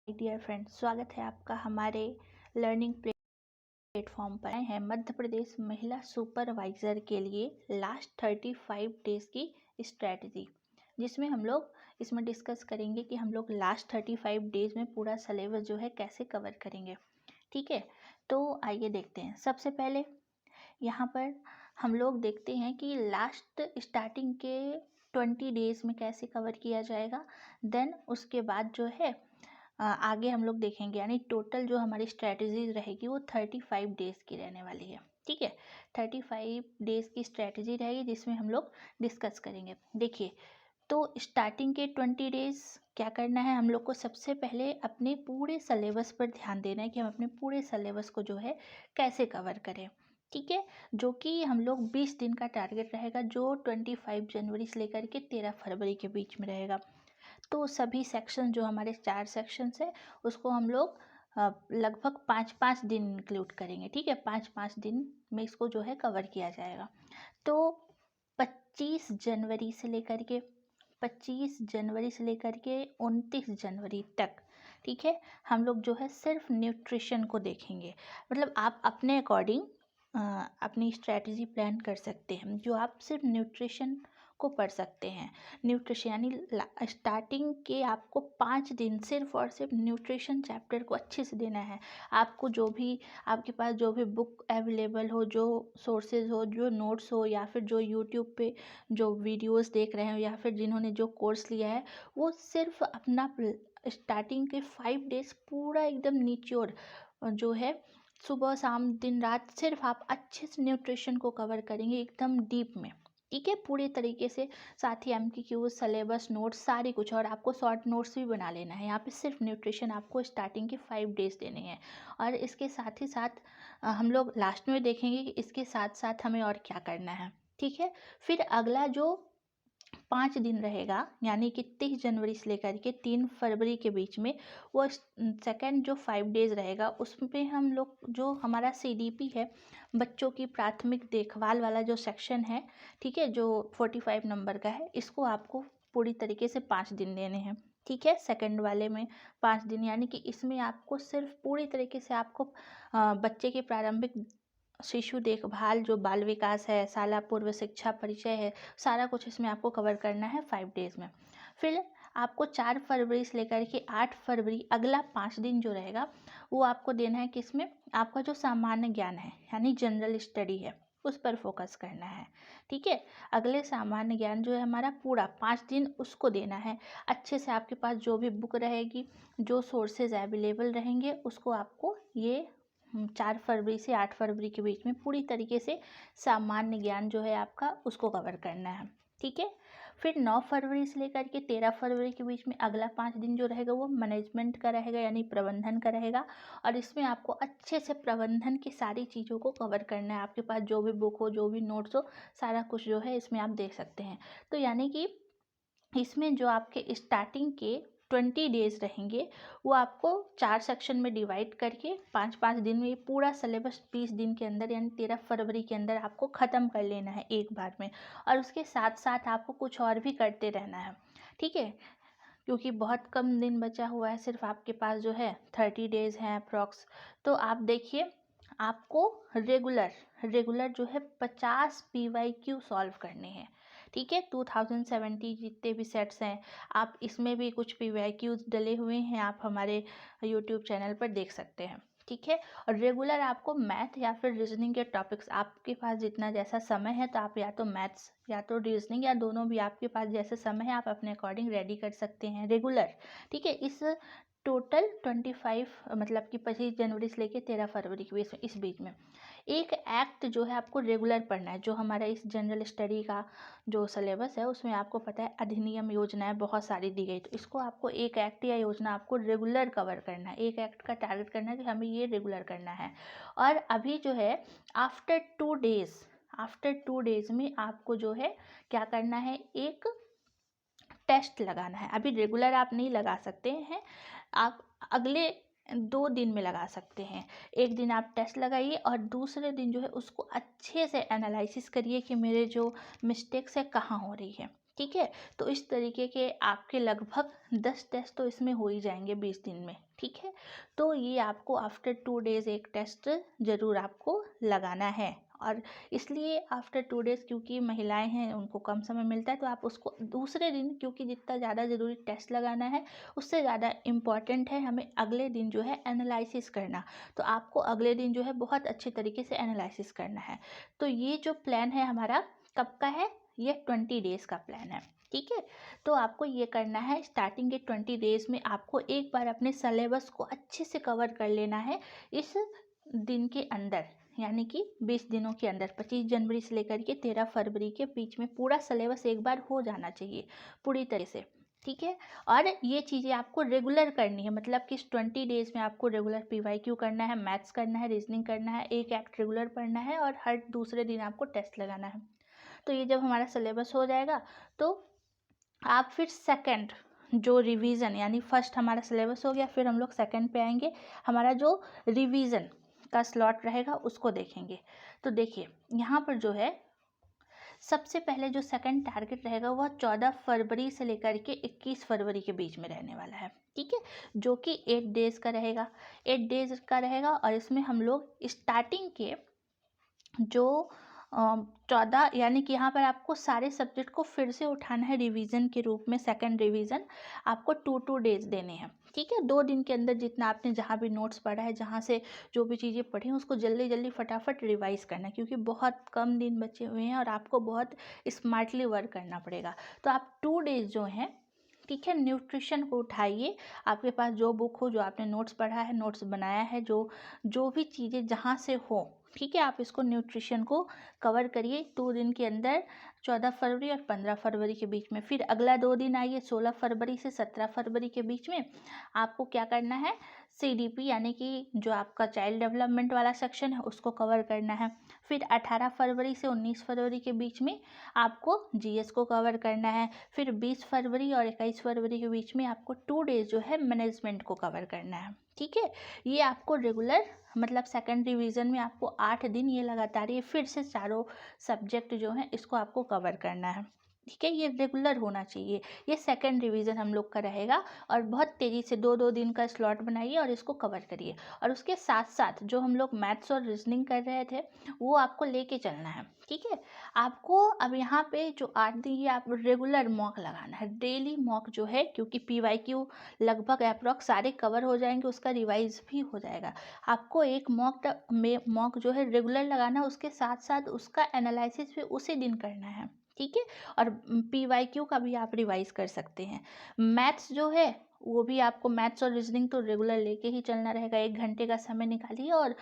Dear friends, स्वागत है आपका हमारे लर्निंग प्लेटफॉर्म पर। आए हैं मध्य प्रदेश महिला सुपरवाइज़र के लिए लास्ट 35 डेज़ की स्ट्रैटेजी, जिसमें हम लोग इसमें डिस्कस करेंगे कि हम लोग लास्ट 35 डेज़ में पूरा सिलेबस जो है कैसे कवर करेंगे। ठीक है, तो आइए देखते हैं। सबसे पहले यहाँ पर हम लोग देखते हैं कि लास्ट स्टार्टिंग के 20 डेज़ में कैसे कवर किया जाएगा। देन उसके बाद जो है आगे हम लोग देखेंगे, यानी टोटल जो हमारी स्ट्रैटेजी रहेगी वो 35 डेज़ की रहने वाली है। ठीक है, 35 डेज़ की स्ट्रैटेजी रहेगी जिसमें हम लोग डिस्कस करेंगे। देखिए, तो स्टार्टिंग के 20 डेज़ क्या करना है हम लोग को, सबसे पहले अपने पूरे सिलेबस पर ध्यान देना है कि हम अपने पूरे सिलेबस को जो है कैसे कवर करें। ठीक है, जो कि हम लोग 20 दिन का टारगेट रहेगा, जो 25 जनवरी से लेकर के 13 फरवरी के बीच में रहेगा। तो सभी सेक्शन जो हमारे 4 सेक्शंस है उसको हम लोग लगभग 5-5 दिन इंक्लूड करेंगे। ठीक है, 5-5 दिन में इसको जो है कवर किया जाएगा। तो 25 जनवरी से लेकर के 29 जनवरी तक, ठीक है, हम लोग जो है सिर्फ न्यूट्रिशन को देखेंगे। मतलब आप अपने अकॉर्डिंग अपनी स्ट्रैटेजी प्लान कर सकते हैं, जो आप सिर्फ न्यूट्रिशन को पढ़ सकते हैं। न्यूट्रिशन यानी स्टार्टिंग के आपको 5 दिन सिर्फ और सिर्फ न्यूट्रिशन चैप्टर को अच्छे से देना है। आपको जो भी आपके पास जो भी बुक अवेलेबल हो, जो सोर्सेज हो, जो नोट्स हो, या फिर जो यूट्यूब पे जो वीडियोस देख रहे हो, या फिर जिन्होंने जो कोर्स लिया है, वो सिर्फ अपना स्टार्टिंग के 5 डेज पूरा एकदम निचोड़ जो है सुबह शाम दिन रात सिर्फ आप अच्छे से न्यूट्रिशन को कवर करेंगे एकदम डीप में। ठीक है, पूरे तरीके से। साथ ही एमसीक्यू, सिलेबस, नोट्स सारी कुछ, और आपको शॉर्ट नोट्स भी बना लेना है। यहाँ पे सिर्फ न्यूट्रिशन आपको स्टार्टिंग के 5 डेज देने हैं। और इसके साथ ही साथ हम लोग लास्ट में देखेंगे कि इसके साथ साथ हमें और क्या करना है। ठीक है, फिर अगला जो 5 दिन रहेगा, यानी कि 30 जनवरी से लेकर के 3 फरवरी के बीच में, वो सेकेंड जो 5 डेज रहेगा उसमें हम लोग जो हमारा सीडीपी है, बच्चों की प्राथमिक देखभाल वाला जो सेक्शन है, ठीक है, जो 45 नंबर का है, इसको आपको पूरी तरीके से 5 दिन देने हैं। ठीक है, सेकंड वाले में 5 दिन, यानी कि इसमें आपको सिर्फ पूरी तरीके से आपको बच्चे की प्रारंभिक शिशु देखभाल, जो बाल विकास है, शाला पूर्व शिक्षा परिचय है, सारा कुछ इसमें आपको कवर करना है 5 डेज़ में। फिर आपको 4 फरवरी से लेकर के 8 फरवरी अगला 5 दिन जो रहेगा वो आपको देना है किसमें, आपका जो सामान्य ज्ञान है यानी जनरल स्टडी है, उस पर फोकस करना है। ठीक है, अगले सामान्य ज्ञान जो है हमारा पूरा 5 दिन उसको देना है। अच्छे से आपके पास जो भी बुक रहेगी, जो सोर्सेज अवेलेबल रहेंगे, उसको आपको ये 4 फरवरी से 8 फरवरी के बीच में पूरी तरीके से सामान्य ज्ञान जो है आपका उसको कवर करना है। ठीक है, फिर 9 फरवरी से लेकर के 13 फरवरी के बीच में अगला 5 दिन जो रहेगा वो मैनेजमेंट का रहेगा, यानी प्रबंधन का रहेगा। और इसमें आपको अच्छे से प्रबंधन की सारी चीज़ों को कवर करना है। आपके पास जो भी बुक हो, जो भी नोट्स हो, सारा कुछ जो है इसमें आप देख सकते हैं। तो यानी कि इसमें जो आपके स्टार्टिंग के 20 डेज रहेंगे वो आपको 4 सेक्शन में डिवाइड करके 5-5 दिन में ये पूरा सिलेबस 20 दिन के अंदर, यानी 13 फरवरी के अंदर आपको ख़त्म कर लेना है एक बार में। और उसके साथ साथ आपको कुछ और भी करते रहना है। ठीक है, क्योंकि बहुत कम दिन बचा हुआ है, सिर्फ आपके पास जो है 30 डेज़ हैं अप्रॉक्स। तो आप देखिए, आपको रेगुलर जो है 50 PYQ सॉल्व करने हैं। ठीक है, 2070 जितने भी सेट्स हैं, आप इसमें भी कुछ PYQs डले हुए हैं, आप हमारे यूट्यूब चैनल पर देख सकते हैं। ठीक है, और रेगुलर आपको मैथ या फिर रीजनिंग के टॉपिक्स, आपके पास जितना जैसा समय है, तो आप या तो मैथ्स या तो रीजनिंग या दोनों भी, आपके पास जैसे समय है आप अपने अकॉर्डिंग रेडी कर सकते हैं रेगुलर। ठीक है, इस टोटल 25 मतलब कि 25 जनवरी से लेकर 13 फरवरी के बीच में, इस बीच में एक एक्ट जो है आपको रेगुलर पढ़ना है। जो हमारा इस जनरल स्टडी का जो सिलेबस है उसमें आपको पता है अधिनियम योजनाएं बहुत सारी दी गई, तो इसको आपको एक एक्ट या योजना आपको रेगुलर कवर करना है। एक एक्ट का टारगेट करना है कि हमें ये रेगुलर करना है। और अभी जो है आफ्टर 2 डेज में आपको जो है क्या करना है, एक टेस्ट लगाना है। अभी रेगुलर आप नहीं लगा सकते हैं, आप अगले 2 दिन में लगा सकते हैं। एक दिन आप टेस्ट लगाइए और दूसरे दिन जो है उसको अच्छे से एनालिसिस करिए कि मेरे जो मिस्टेक्स है कहाँ हो रही है। ठीक है। तो इस तरीके के आपके लगभग 10 टेस्ट तो इसमें हो ही जाएंगे 20 दिन में, ठीक है। तो ये आपको आफ्टर 2 डेज एक टेस्ट ज़रूर आपको लगाना है। और इसलिए आफ्टर 2 डेज, क्योंकि महिलाएं हैं उनको कम समय मिलता है, तो आप उसको दूसरे दिन, क्योंकि जितना ज़्यादा ज़रूरी टेस्ट लगाना है उससे ज़्यादा इम्पॉर्टेंट है हमें अगले दिन जो है एनालिसिस करना। तो आपको अगले दिन जो है बहुत अच्छे तरीके से एनालिसिस करना है। तो ये जो प्लान है हमारा कब का है, ये 20 डेज़ का प्लान है, ठीक है। तो आपको ये करना है, स्टार्टिंग के 20 डेज़ में आपको एक बार अपने सिलेबस को अच्छे से कवर कर लेना है इस दिन के अंदर, यानी कि 20 दिनों के अंदर 25 जनवरी से लेकर के 13 फरवरी के बीच में पूरा सिलेबस एक बार हो जाना चाहिए पूरी तरह से, ठीक है। और ये चीज़ें आपको रेगुलर करनी है, मतलब कि इस 20 डेज़ में आपको रेगुलर PYQ करना है, मैथ्स करना है, रीजनिंग करना है, एक एक्ट रेगुलर पढ़ना है और हर दूसरे दिन आपको टेस्ट लगाना है। तो ये जब हमारा सिलेबस हो जाएगा तो आप फिर सेकंड जो रिवीजन, यानी फर्स्ट हमारा सिलेबस हो गया, फिर हम लोग सेकंड पे आएंगे, हमारा जो रिवीजन का स्लॉट रहेगा उसको देखेंगे। तो देखिए यहाँ पर जो है सबसे पहले जो सेकंड टारगेट रहेगा वह 14 फरवरी से लेकर के 21 फरवरी के बीच में रहने वाला है, ठीक है, जो कि 8 डेज़ का रहेगा। 8 डेज़ का रहेगा और इसमें हम लोग स्टार्टिंग के जो 14, यानी कि यहाँ पर आपको सारे सब्जेक्ट को फिर से उठाना है रिवीजन के रूप में। सेकंड रिवीजन आपको 2 डेज देने हैं, ठीक है। 2 दिन के अंदर जितना आपने जहाँ भी नोट्स पढ़ा है, जहाँ से जो भी चीज़ें पढ़ी हैं उसको जल्दी जल्दी फटाफट रिवाइज करना है, क्योंकि बहुत कम दिन बचे हुए हैं और आपको बहुत स्मार्टली वर्क करना पड़ेगा। तो आप 2 डेज जो हैं, ठीक है, न्यूट्रिशन को उठाइए। आपके पास जो बुक हो, जो आपने नोट्स पढ़ा है, नोट्स बनाया है, जो भी चीज़ें जहाँ से हो, ठीक है, आप इसको न्यूट्रिशन को कवर करिए 2 दिन के अंदर, 14 फरवरी और 15 फरवरी के बीच में। फिर अगला 2 दिन आइए 16 फरवरी से 17 फरवरी के बीच में आपको क्या करना है, CDP यानी कि जो आपका चाइल्ड डेवलपमेंट वाला सेक्शन है उसको कवर करना है। फिर 18 फरवरी से 19 फरवरी के बीच में आपको GS को कवर करना है। फिर 20 फरवरी और 21 फरवरी के बीच में आपको 2 डेज जो है मैनेजमेंट को कवर करना है, ठीक है। ये आपको रेगुलर, मतलब सेकंड रिवीजन में आपको 8 दिन ये लगातार ये फिर से चारों सब्जेक्ट जो हैं इसको आपको कवर करना है, ठीक है। ये रेगुलर होना चाहिए। ये सेकंड रिवीजन हम लोग का रहेगा और बहुत तेज़ी से 2-2 दिन का स्लॉट बनाइए और इसको कवर करिए। और उसके साथ साथ जो हम लोग मैथ्स और रीजनिंग कर रहे थे वो आपको लेके चलना है, ठीक है। आपको अब यहाँ पे जो 8 दिन ये आप रेगुलर मॉक लगाना है, डेली मॉक जो है, क्योंकि PYQ लगभग अप्रॉक्स सारे कवर हो जाएंगे, उसका रिवाइज भी हो जाएगा। आपको एक मॉक जो है रेगुलर लगाना है, उसके साथ साथ उसका एनालिसिस भी उसी दिन करना है, ठीक है। और PYQ का भी आप रिवाइज कर सकते हैं। मैथ्स जो है वो भी आपको, मैथ्स और रीजनिंग तो रेगुलर लेके ही चलना रहेगा। 1 घंटे का समय निकालिए और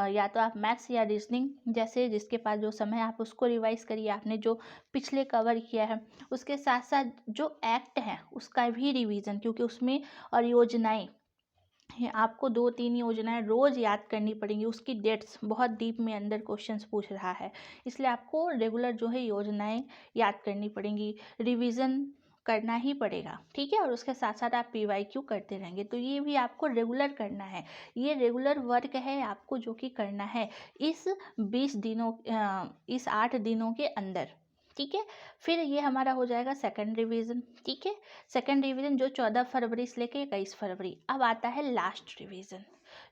या तो आप मैथ्स या रीजनिंग, जैसे जिसके पास जो समय है आप उसको रिवाइज करिए, आपने जो पिछले कवर किया है। उसके साथ साथ जो एक्ट है उसका भी रिवीजन, क्योंकि उसमें और योजनाएं आपको 2-3 योजनाएं रोज़ याद करनी पड़ेंगी, उसकी डेट्स बहुत डीप में अंदर क्वेश्चंस पूछ रहा है, इसलिए आपको रेगुलर जो है योजनाएं याद करनी पड़ेंगी, रिवीजन करना ही पड़ेगा, ठीक है। और उसके साथ साथ आप PYQ करते रहेंगे। तो ये भी आपको रेगुलर करना है, ये रेगुलर वर्क है आपको जो कि करना है इस 20 दिनों इस 8 दिनों के अंदर, ठीक है। फिर ये हमारा हो जाएगा सेकंड रिवीजन, ठीक है। सेकंड रिवीजन जो 14 फरवरी से लेके 21 फरवरी। अब आता है लास्ट रिवीजन,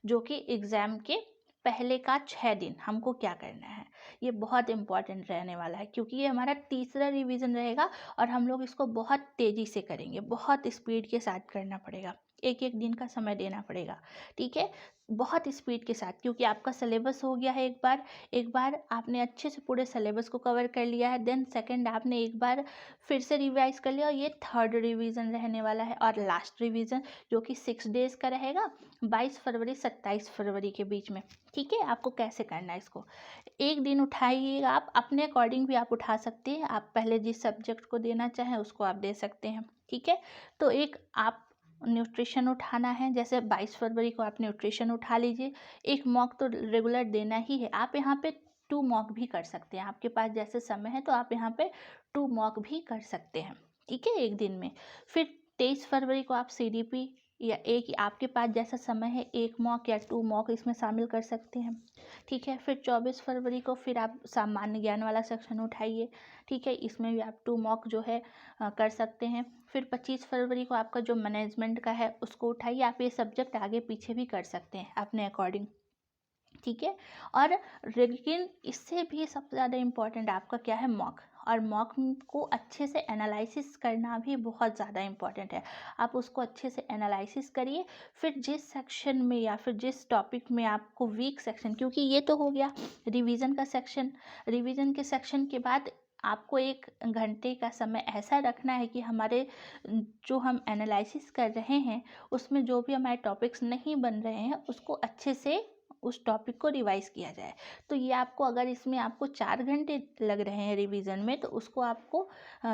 जो कि एग्ज़ाम के पहले का 6 दिन हमको क्या करना है। ये बहुत इंपॉर्टेंट रहने वाला है, क्योंकि ये हमारा तीसरा रिवीजन रहेगा और हम लोग इसको बहुत तेज़ी से करेंगे, बहुत स्पीड के साथ करना पड़ेगा, एक एक दिन का समय देना पड़ेगा, ठीक है, बहुत स्पीड के साथ। क्योंकि आपका सिलेबस हो गया है एक बार आपने अच्छे से पूरे सिलेबस को कवर कर लिया है, देन सेकंड आपने एक बार फिर से रिवाइज कर लिया और ये थर्ड रिवीजन रहने वाला है। और लास्ट रिवीजन जो कि 6 डेज़ का रहेगा 22 फरवरी 27 फरवरी के बीच में, ठीक है। आपको कैसे करना है इसको, एक दिन उठाइएगा, आप अपने अकॉर्डिंग भी आप उठा सकते हैं, आप पहले जिस सब्जेक्ट को देना चाहें उसको आप दे सकते हैं, ठीक है। तो एक आप न्यूट्रिशन उठाना है, जैसे 22 फरवरी को आप न्यूट्रिशन उठा लीजिए। एक मॉक तो रेगुलर देना ही है, आप यहाँ पे 2 मॉक भी कर सकते हैं, आपके पास जैसे समय है तो आप यहाँ पे 2 मॉक भी कर सकते हैं, ठीक है, एक दिन में। फिर 23 फरवरी को आप CDP या एक ही आपके पास जैसा समय है 1 मॉक या 2 मॉक इसमें शामिल कर सकते हैं। ठीक है, फिर 24 फरवरी को फिर आप सामान्य ज्ञान वाला सेक्शन उठाइए। ठीक है, इसमें भी आप 2 मॉक जो है कर सकते हैं। फिर 25 फरवरी को आपका जो मैनेजमेंट का है उसको उठाइए। आप ये सब्जेक्ट आगे पीछे भी कर सकते हैं अपने अकॉर्डिंग। ठीक है, और लेकिन इससे भी सबसे ज़्यादा इम्पॉर्टेंट आपका क्या है, मॉक। और मॉक को अच्छे से एनालिसिस करना भी बहुत ज़्यादा इम्पॉर्टेंट है। आप उसको अच्छे से एनालिसिस करिए, फिर जिस सेक्शन में या फिर जिस टॉपिक में आपको वीक सेक्शन, क्योंकि ये तो हो गया रिवीजन का सेक्शन। रिवीजन के सेक्शन के बाद आपको 1 घंटे का समय ऐसा रखना है कि हमारे जो हम एनालिसिस कर रहे हैं उसमें जो भी हमारे टॉपिक्स नहीं बन रहे हैं उसको अच्छे से उस टॉपिक को रिवाइज किया जाए। तो ये आपको, अगर इसमें आपको 4 घंटे लग रहे हैं रिवीजन में, तो उसको आपको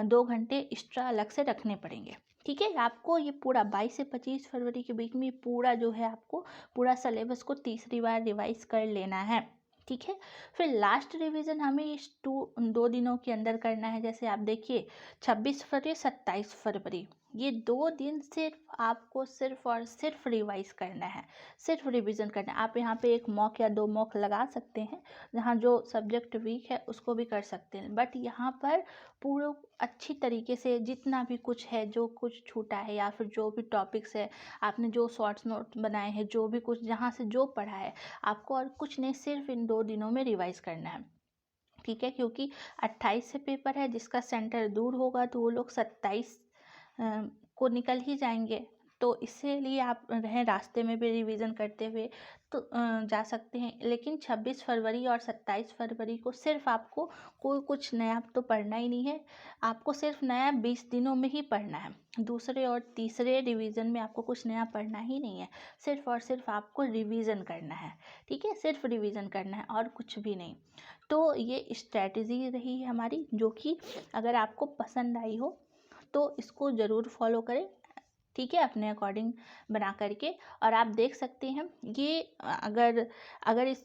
2 घंटे एक्स्ट्रा अलग से रखने पड़ेंगे। ठीक है, आपको ये पूरा 22 से 25 फरवरी के बीच में पूरा जो है आपको पूरा सिलेबस को तीसरी बार रिवाइज कर लेना है। ठीक है, फिर लास्ट रिवीजन हमें इस 2 दिनों के अंदर करना है। जैसे आप देखिए 26 फरवरी 27 फरवरी, ये 2 दिन सिर्फ आपको सिर्फ और सिर्फ रिवाइज करना है, सिर्फ रिवीजन करना है। आप यहाँ पे 1 मॉक या 2 मॉक लगा सकते हैं, जहाँ जो सब्जेक्ट वीक है उसको भी कर सकते हैं, बट यहाँ पर पूरा अच्छी तरीके से जितना भी कुछ है, जो कुछ छूटा है या फिर जो भी टॉपिक्स है, आपने जो शॉर्ट्स नोट बनाए हैं, जो भी कुछ जहाँ से जो पढ़ा है आपको, और कुछ नहीं, सिर्फ इन 2 दिनों में रिवाइज करना है। ठीक है, क्योंकि 28 से पेपर है, जिसका सेंटर दूर होगा तो वो लोग 27 को निकल ही जाएंगे। तो इसीलिए आप रहें रास्ते में भी रिवीजन करते हुए तो जा सकते हैं। लेकिन 26 फरवरी और 27 फरवरी को सिर्फ आपको कोई कुछ नया तो पढ़ना ही नहीं है, आपको सिर्फ नया 20 दिनों में ही पढ़ना है। दूसरे और तीसरे रिवीजन में आपको कुछ नया पढ़ना ही नहीं है, सिर्फ और सिर्फ आपको रिवीजन करना है। ठीक है, सिर्फ रिवीजन करना है और कुछ भी नहीं। तो ये स्ट्रैटेजी रही है हमारी, जो कि अगर आपको पसंद आई हो तो इसको ज़रूर फॉलो करें। ठीक है, अपने अकॉर्डिंग बना करके। और आप देख सकते हैं ये अगर अगर इस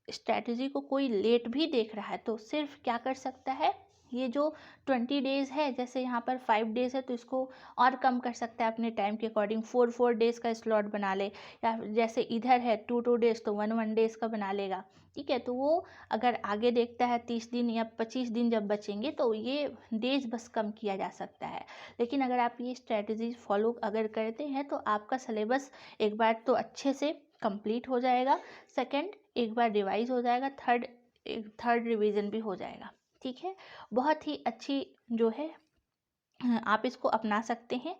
स्ट्रैटेजी को कोई लेट भी देख रहा है तो सिर्फ क्या कर सकता है, ये जो 20 डेज़ है, जैसे यहाँ पर 5 डेज़ है तो इसको और कम कर सकता है अपने टाइम के अकॉर्डिंग, 4 डेज़ का स्लॉट बना ले। या जैसे इधर है 2 डेज़ तो 1 डेज़ का बना लेगा। ठीक है, तो वो अगर आगे देखता है 30 दिन या 25 दिन जब बचेंगे तो ये डेज बस कम किया जा सकता है। लेकिन अगर आप ये स्ट्रैटेजी फॉलो अगर करते हैं तो आपका सिलेबस एक बार तो अच्छे से कंप्लीट हो जाएगा, सेकंड एक बार रिवाइज हो जाएगा, थर्ड रिवीजन भी हो जाएगा। ठीक है, बहुत ही अच्छी जो है आप इसको अपना सकते हैं।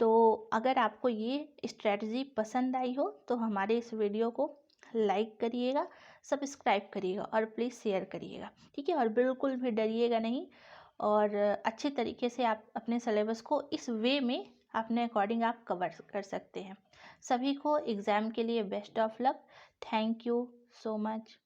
तो अगर आपको ये स्ट्रैटेजी पसंद आई हो तो हमारे इस वीडियो को लाइक करिएगा, सब्सक्राइब करिएगा और प्लीज़ शेयर करिएगा। ठीक है, और बिल्कुल भी डरिएगा नहीं, और अच्छे तरीके से आप अपने सिलेबस को इस वे में अपने अकॉर्डिंग आप कवर कर सकते हैं। सभी को एग्ज़ाम के लिए best of luck. Thank you so much.